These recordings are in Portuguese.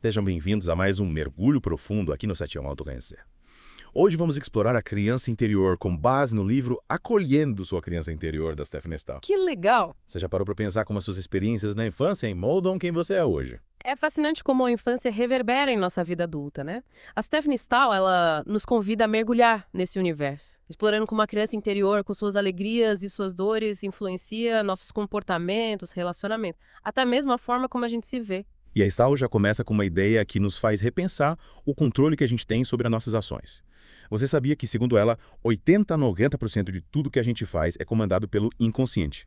Sejam bem-vindos a mais um mergulho profundo aqui no 71 Autoconhecer. Hoje vamos explorar a criança interior com base no livro Acolhendo Sua Criança Interior, da Stephanie Stahl. Que legal! Você já parou para pensar como as suas experiências na infância moldam quem você é hoje? É fascinante como a infância reverbera em nossa vida adulta, né? A Stephanie Stahl, ela nos convida a mergulhar nesse universo, explorando como a criança interior, com suas alegrias e suas dores, influencia nossos comportamentos, relacionamentos, até mesmo a forma como a gente se vê. E a Stahl já começa com uma ideia que nos faz repensar o controle que a gente tem sobre as nossas ações. Você sabia que, segundo ela, 80 a 90% de tudo que a gente faz é comandado pelo inconsciente?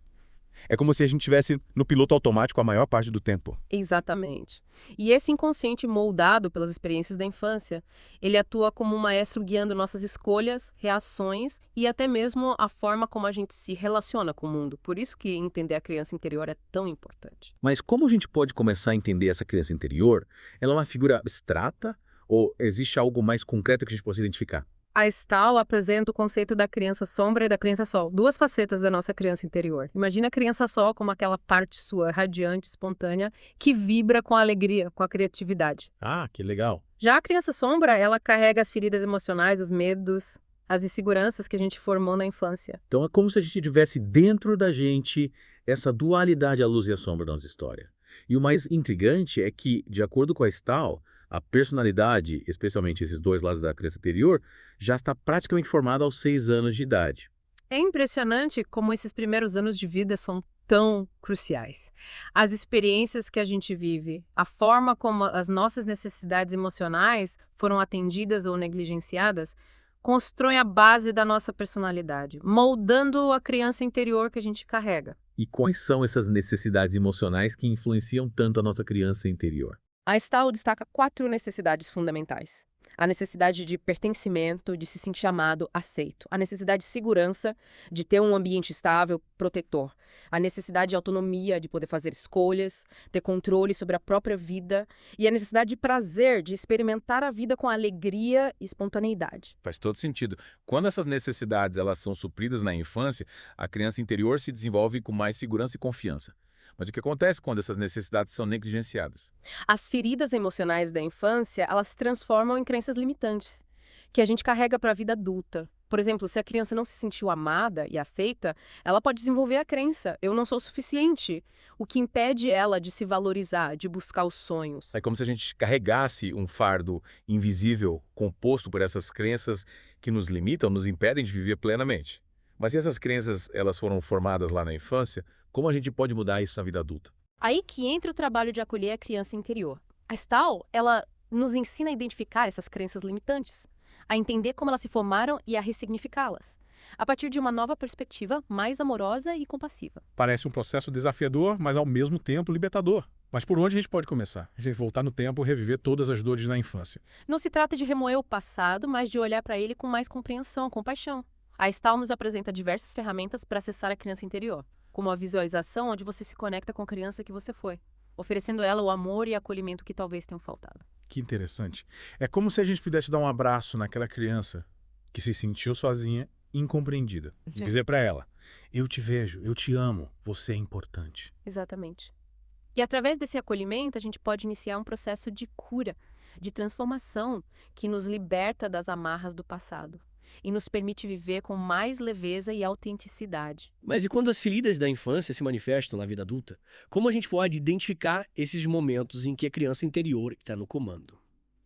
É como se a gente estivesse no piloto automático a maior parte do tempo. Exatamente. E esse inconsciente moldado pelas experiências da infância, ele atua como um maestro guiando nossas escolhas, reações e até mesmo a forma como a gente se relaciona com o mundo. Por isso que entender a criança interior é tão importante. Mas como a gente pode começar a entender essa criança interior? Ela é uma figura abstrata ou existe algo mais concreto que a gente possa identificar? A Stahl apresenta o conceito da criança sombra e da criança sol, duas facetas da nossa criança interior. Imagina a criança sol como aquela parte sua radiante, espontânea, que vibra com a alegria, com a criatividade. Ah, que legal. Já a criança sombra, ela carrega as feridas emocionais, os medos, as inseguranças que a gente formou na infância. Então é como se a gente tivesse dentro da gente essa dualidade, a luz e a sombra da nossa história. E o mais intrigante é que, de acordo com a Stahl, a personalidade, especialmente esses dois lados da criança interior, já está praticamente formada aos 6 anos de idade. É impressionante como esses primeiros anos de vida são tão cruciais. As experiências que a gente vive, a forma como as nossas necessidades emocionais foram atendidas ou negligenciadas, constroem a base da nossa personalidade, moldando a criança interior que a gente carrega. E quais são essas necessidades emocionais que influenciam tanto a nossa criança interior? A Stahl destaca 4 necessidades fundamentais. A necessidade de pertencimento, de se sentir amado, aceito. A necessidade de segurança, de ter um ambiente estável, protetor. A necessidade de autonomia, de poder fazer escolhas, ter controle sobre a própria vida. E a necessidade de prazer, de experimentar a vida com alegria e espontaneidade. Faz todo sentido. Quando essas necessidades elas são supridas na infância, a criança interior se desenvolve com mais segurança e confiança. Mas o que acontece quando essas necessidades são negligenciadas? As feridas emocionais da infância, elas se transformam em crenças limitantes, que a gente carrega para a vida adulta. Por exemplo, se a criança não se sentiu amada e aceita, ela pode desenvolver a crença, eu não sou suficiente, o que impede ela de se valorizar, de buscar os sonhos. É como se a gente carregasse um fardo invisível composto por essas crenças que nos limitam, nos impedem de viver plenamente. Mas se essas crenças elas foram formadas lá na infância, como a gente pode mudar isso na vida adulta? Aí que entra o trabalho de acolher a criança interior. A Stahl, ela nos ensina a identificar essas crenças limitantes, a entender como elas se formaram e a ressignificá-las, a partir de uma nova perspectiva mais amorosa e compassiva. Parece um processo desafiador, mas ao mesmo tempo libertador. Mas por onde a gente pode começar? A gente voltar no tempo e reviver todas as dores da infância. Não se trata de remoer o passado, mas de olhar para ele com mais compreensão, compaixão. A Stahl nos apresenta diversas ferramentas para acessar a criança interior, como a visualização onde você se conecta com a criança que você foi, oferecendo a ela o amor e acolhimento que talvez tenham faltado. Que interessante. É como se a gente pudesse dar um abraço naquela criança que se sentiu sozinha e incompreendida. E dizer para ela, eu te vejo, eu te amo, você é importante. Exatamente. E através desse acolhimento, a gente pode iniciar um processo de cura, de transformação, que nos liberta das amarras do passado e nos permite viver com mais leveza e autenticidade. Mas e quando as feridas da infância se manifestam na vida adulta? Como a gente pode identificar esses momentos em que a criança interior está no comando?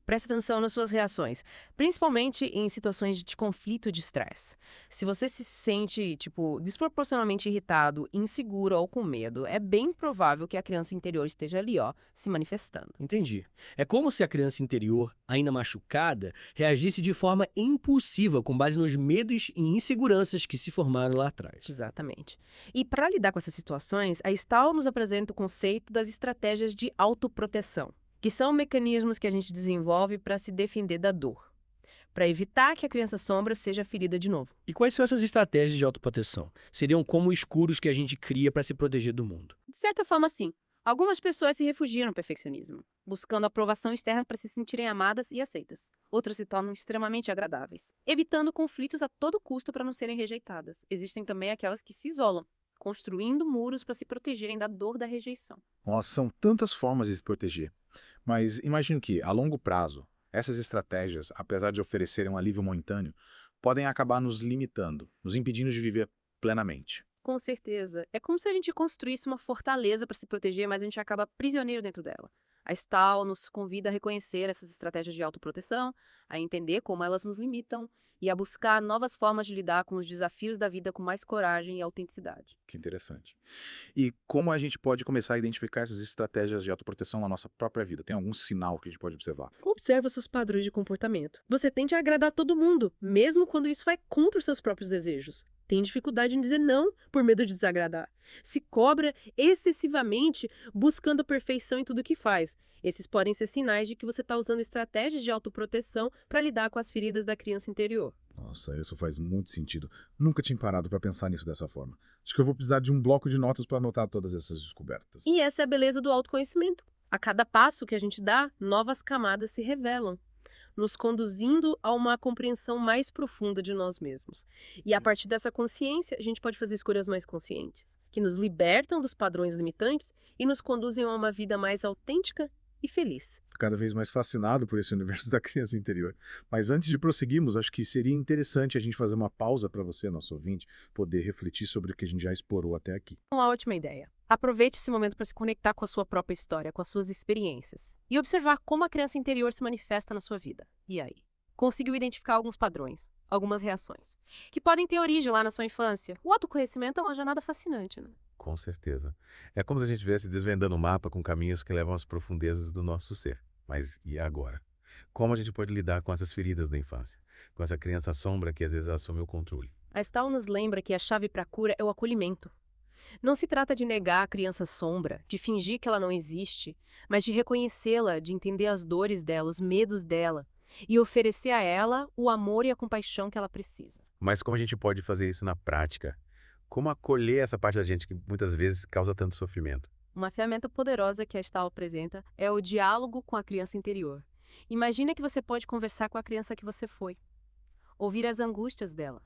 Preste atenção nas suas reações, principalmente em situações de conflito e de estresse. Se você se sente, desproporcionalmente irritado, inseguro ou com medo, é bem provável que a criança interior esteja ali, se manifestando. Entendi. É como se a criança interior, ainda machucada, reagisse de forma impulsiva com base nos medos e inseguranças que se formaram lá atrás. Exatamente. E para lidar com essas situações, a Stahl nos apresenta o conceito das estratégias de autoproteção, que são mecanismos que a gente desenvolve para se defender da dor, para evitar que a criança sombra seja ferida de novo. E quais são essas estratégias de autoproteção? Seriam como escudos que a gente cria para se proteger do mundo. De certa forma, sim. Algumas pessoas se refugiam no perfeccionismo, buscando aprovação externa para se sentirem amadas e aceitas. Outras se tornam extremamente agradáveis, evitando conflitos a todo custo para não serem rejeitadas. Existem também aquelas que se isolam, construindo muros para se protegerem da dor da rejeição. Nossa, são tantas formas de se proteger. Mas imagino que, a longo prazo, essas estratégias, apesar de oferecerem um alívio momentâneo, podem acabar nos limitando, nos impedindo de viver plenamente. Com certeza. É como se a gente construísse uma fortaleza para se proteger, mas a gente acaba prisioneiro dentro dela. A Stahl nos convida a reconhecer essas estratégias de autoproteção, a entender como elas nos limitam e a buscar novas formas de lidar com os desafios da vida com mais coragem e autenticidade. Que interessante. E como a gente pode começar a identificar essas estratégias de autoproteção na nossa própria vida? Tem algum sinal que a gente pode observar? Observa seus padrões de comportamento. Você tende a agradar todo mundo, mesmo quando isso vai contra os seus próprios desejos. Tem dificuldade em dizer não por medo de desagradar. Se cobra excessivamente buscando a perfeição em tudo que faz. Esses podem ser sinais de que você está usando estratégias de autoproteção para lidar com as feridas da criança interior. Nossa, isso faz muito sentido. Nunca tinha parado para pensar nisso dessa forma. Acho que eu vou precisar de um bloco de notas para anotar todas essas descobertas. E essa é a beleza do autoconhecimento. A cada passo que a gente dá, novas camadas se revelam, nos conduzindo a uma compreensão mais profunda de nós mesmos. E a partir dessa consciência, a gente pode fazer escolhas mais conscientes, que nos libertam dos padrões limitantes e nos conduzem a uma vida mais autêntica e feliz. Cada vez mais fascinado por esse universo da criança interior. Mas antes de prosseguirmos, acho que seria interessante a gente fazer uma pausa para você, nosso ouvinte, poder refletir sobre o que a gente já explorou até aqui. Uma ótima ideia. Aproveite esse momento para se conectar com a sua própria história, com as suas experiências, e observar como a criança interior se manifesta na sua vida. E aí? Conseguiu identificar alguns padrões, algumas reações, que podem ter origem lá na sua infância. O autoconhecimento é uma jornada fascinante, né? Com certeza. É como se a gente estivesse desvendando o mapa com caminhos que levam às profundezas do nosso ser. Mas e agora? Como a gente pode lidar com essas feridas da infância? Com essa criança sombra que às vezes assume o controle? A Stahl nos lembra que a chave para a cura é o acolhimento. Não se trata de negar a criança sombra, de fingir que ela não existe, mas de reconhecê-la, de entender as dores dela, os medos dela, e oferecer a ela o amor e a compaixão que ela precisa. Mas como a gente pode fazer isso na prática? Como acolher essa parte da gente que muitas vezes causa tanto sofrimento? Uma ferramenta poderosa que a Stahl apresenta é o diálogo com a criança interior. Imagina que você pode conversar com a criança que você foi, ouvir as angústias dela,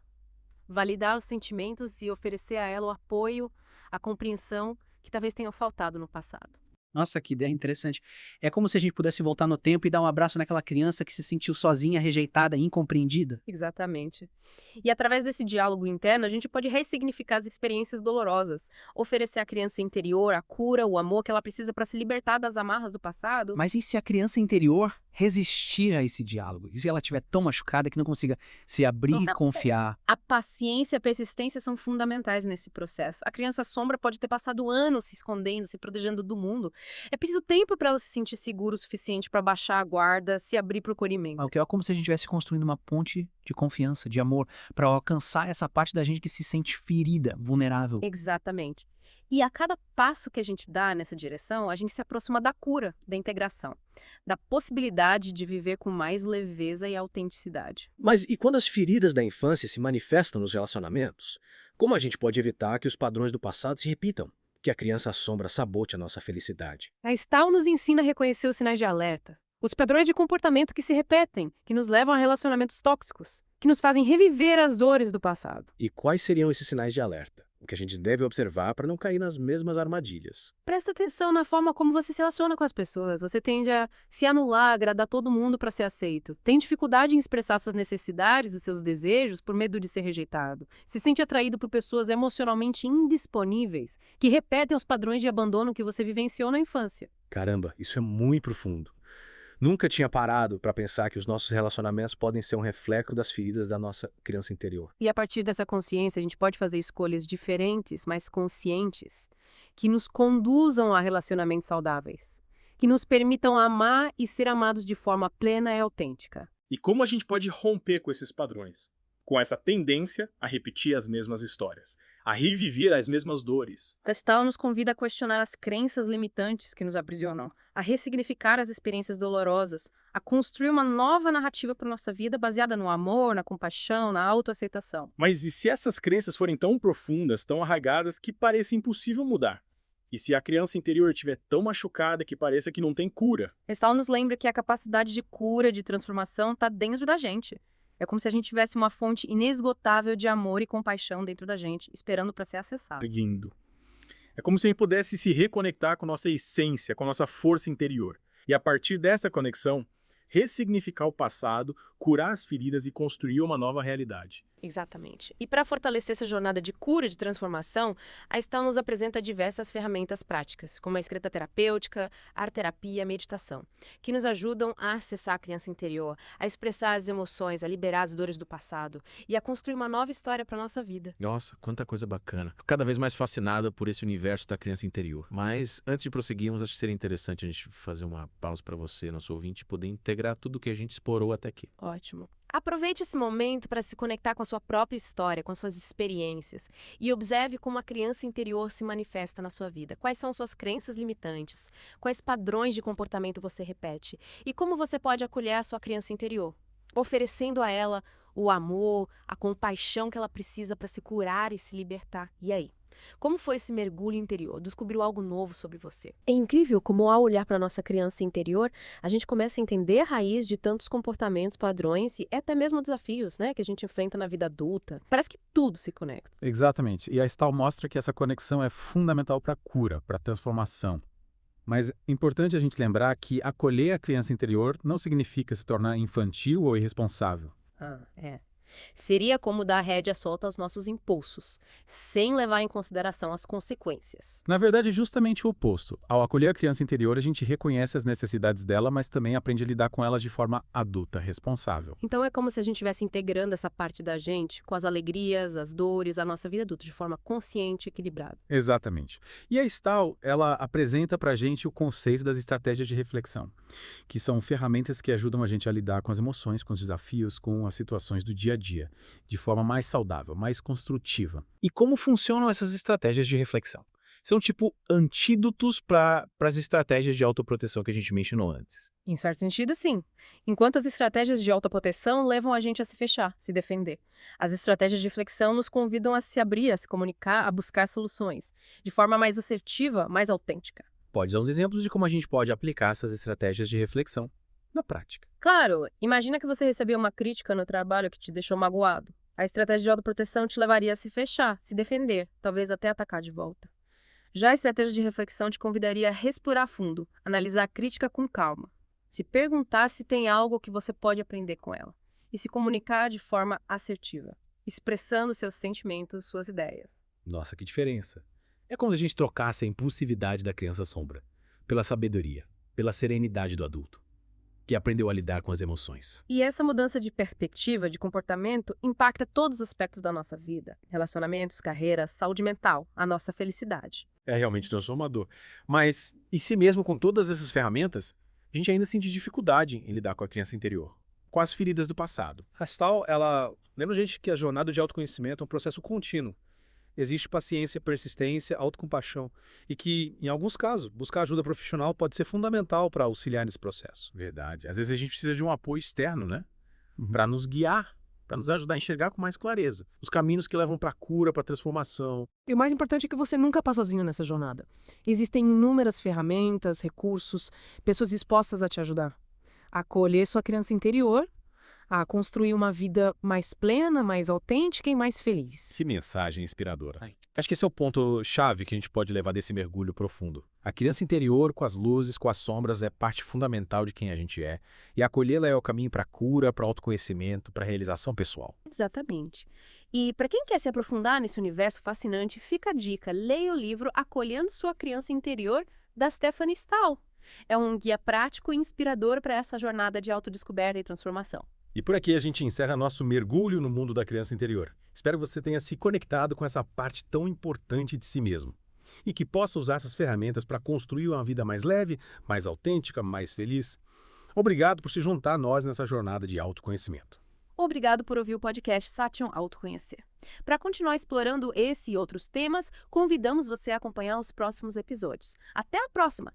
validar os sentimentos e oferecer a ela o apoio, a compreensão que talvez tenha faltado no passado. Nossa, que ideia interessante. É como se a gente pudesse voltar no tempo e dar um abraço naquela criança que se sentiu sozinha, rejeitada, incompreendida. Exatamente. E através desse diálogo interno, a gente pode ressignificar as experiências dolorosas, oferecer à criança interior a cura, o amor que ela precisa para se libertar das amarras do passado. Mas e se a criança interior resistir a esse diálogo? E se ela estiver tão machucada que não consiga se abrir e confiar? A paciência e a persistência são fundamentais nesse processo. A criança sombra pode ter passado anos se escondendo, se protegendo do mundo. É preciso tempo para ela se sentir segura o suficiente para baixar a guarda, se abrir para o acolhimento. Mas o que é como se a gente estivesse construindo uma ponte de confiança, de amor, para alcançar essa parte da gente que se sente ferida, vulnerável. Exatamente. E a cada passo que a gente dá nessa direção, a gente se aproxima da cura, da integração, da possibilidade de viver com mais leveza e autenticidade. Mas e quando as feridas da infância se manifestam nos relacionamentos? Como a gente pode evitar que os padrões do passado se repitam? Que a criança sombra sabote a nossa felicidade? A Stahl nos ensina a reconhecer os sinais de alerta, os padrões de comportamento que se repetem, que nos levam a relacionamentos tóxicos, que nos fazem reviver as dores do passado. E quais seriam esses sinais de alerta? O que a gente deve observar para não cair nas mesmas armadilhas? Presta atenção na forma como você se relaciona com as pessoas. Você tende a se anular, agradar todo mundo para ser aceito. Tem dificuldade em expressar suas necessidades e seus desejos por medo de ser rejeitado. Se sente atraído por pessoas emocionalmente indisponíveis, que repetem os padrões de abandono que você vivenciou na infância. Caramba, isso é muito profundo. Nunca tinha parado para pensar que os nossos relacionamentos podem ser um reflexo das feridas da nossa criança interior. E a partir dessa consciência, a gente pode fazer escolhas diferentes, mais conscientes, que nos conduzam a relacionamentos saudáveis, que nos permitam amar e ser amados de forma plena e autêntica. E como a gente pode romper com esses padrões? Com essa tendência a repetir as mesmas histórias, a reviver as mesmas dores. A Stahl nos convida a questionar as crenças limitantes que nos aprisionam, a ressignificar as experiências dolorosas, a construir uma nova narrativa para nossa vida baseada no amor, na compaixão, na autoaceitação. Mas e se essas crenças forem tão profundas, tão arraigadas, que pareça impossível mudar? E se a criança interior estiver tão machucada que pareça que não tem cura? A Stahl nos lembra que a capacidade de cura, de transformação, está dentro da gente. É como se a gente tivesse uma fonte inesgotável de amor e compaixão dentro da gente, esperando para ser acessada. Seguindo. É como se a gente pudesse se reconectar com nossa essência, com nossa força interior. E a partir dessa conexão, ressignificar o passado, curar as feridas e construir uma nova realidade. Exatamente. E para fortalecer essa jornada de cura e de transformação, a Estal nos apresenta diversas ferramentas práticas, como a escrita terapêutica, arte-terapia e a meditação, que nos ajudam a acessar a criança interior, a expressar as emoções, a liberar as dores do passado e a construir uma nova história para nossa vida. Nossa, quanta coisa bacana. Fico cada vez mais fascinada por esse universo da criança interior. Mas, antes de prosseguirmos, acho que seria interessante a gente fazer uma pausa para você, nosso ouvinte, poder integrar tudo que a gente explorou até aqui. Ótimo. Aproveite esse momento para se conectar com a sua própria história, com as suas experiências e observe como a criança interior se manifesta na sua vida. Quais são suas crenças limitantes? Quais padrões de comportamento você repete? E como você pode acolher a sua criança interior, oferecendo a ela o amor, a compaixão que ela precisa para se curar e se libertar. E aí? Como foi esse mergulho interior? Descobriu algo novo sobre você? É incrível como, ao olhar para a nossa criança interior, a gente começa a entender a raiz de tantos comportamentos, padrões e até mesmo desafios, né, que a gente enfrenta na vida adulta. Parece que tudo se conecta. Exatamente. E a Estal mostra que essa conexão é fundamental para a cura, para a transformação. Mas é importante a gente lembrar que acolher a criança interior não significa se tornar infantil ou irresponsável. Seria como dar rédea solta aos nossos impulsos, sem levar em consideração as consequências. Na verdade, é justamente o oposto. Ao acolher a criança interior, a gente reconhece as necessidades dela, mas também aprende a lidar com elas de forma adulta, responsável. Então é como se a gente estivesse integrando essa parte da gente com as alegrias, as dores, a nossa vida adulta, de forma consciente e equilibrada. Exatamente. E a Estal, ela apresenta para a gente o conceito das estratégias de reflexão, que são ferramentas que ajudam a gente a lidar com as emoções, com os desafios, com as situações do dia a dia, de forma mais saudável, mais construtiva. E como funcionam essas estratégias de reflexão? São tipo antídotos para as estratégias de autoproteção que a gente mencionou antes. Em certo sentido, sim. Enquanto as estratégias de autoproteção levam a gente a se fechar, se defender. As estratégias de reflexão nos convidam a se abrir, a se comunicar, a buscar soluções, de forma mais assertiva, mais autêntica. Pode dar uns exemplos de como a gente pode aplicar essas estratégias de reflexão na prática. Claro, imagina que você recebeu uma crítica no trabalho que te deixou magoado. A estratégia de autoproteção te levaria a se fechar, se defender, talvez até atacar de volta. Já a estratégia de reflexão te convidaria a respirar fundo, analisar a crítica com calma, se perguntar se tem algo que você pode aprender com ela e se comunicar de forma assertiva, expressando seus sentimentos, suas ideias. Nossa, que diferença! É como se a gente trocasse a impulsividade da criança sombra pela sabedoria, pela serenidade do adulto, que aprendeu a lidar com as emoções. E essa mudança de perspectiva, de comportamento, impacta todos os aspectos da nossa vida. Relacionamentos, carreira, saúde mental, a nossa felicidade. É realmente transformador. Mas, e se mesmo com todas essas ferramentas, a gente ainda sente dificuldade em lidar com a criança interior, com as feridas do passado? A Estal, ela lembra a gente que a jornada de autoconhecimento é um processo contínuo. Existe paciência, persistência, autocompaixão. E que, em alguns casos, buscar ajuda profissional pode ser fundamental para auxiliar nesse processo. Verdade. Às vezes a gente precisa de um apoio externo, né? Para nos guiar, para nos ajudar a enxergar com mais clareza os caminhos que levam para a cura, para a transformação. E o mais importante é que você nunca está sozinho nessa jornada. Existem inúmeras ferramentas, recursos, pessoas dispostas a te ajudar a acolher sua criança interior, a construir uma vida mais plena, mais autêntica e mais feliz. Que mensagem inspiradora. Acho que esse é o ponto-chave que a gente pode levar desse mergulho profundo. A criança interior, com as luzes, com as sombras, é parte fundamental de quem a gente é. E acolhê-la é o caminho para a cura, para o autoconhecimento, para a realização pessoal. Exatamente. E para quem quer se aprofundar nesse universo fascinante, fica a dica: leia o livro Acolhendo Sua Criança Interior, da Stephanie Stahl. É um guia prático e inspirador para essa jornada de autodescoberta e transformação. E por aqui a gente encerra nosso mergulho no mundo da criança interior. Espero que você tenha se conectado com essa parte tão importante de si mesmo. E que possa usar essas ferramentas para construir uma vida mais leve, mais autêntica, mais feliz. Obrigado por se juntar a nós nessa jornada de autoconhecimento. Obrigado por ouvir o podcast Sation Autoconhecer. Para continuar explorando esse e outros temas, convidamos você a acompanhar os próximos episódios. Até a próxima!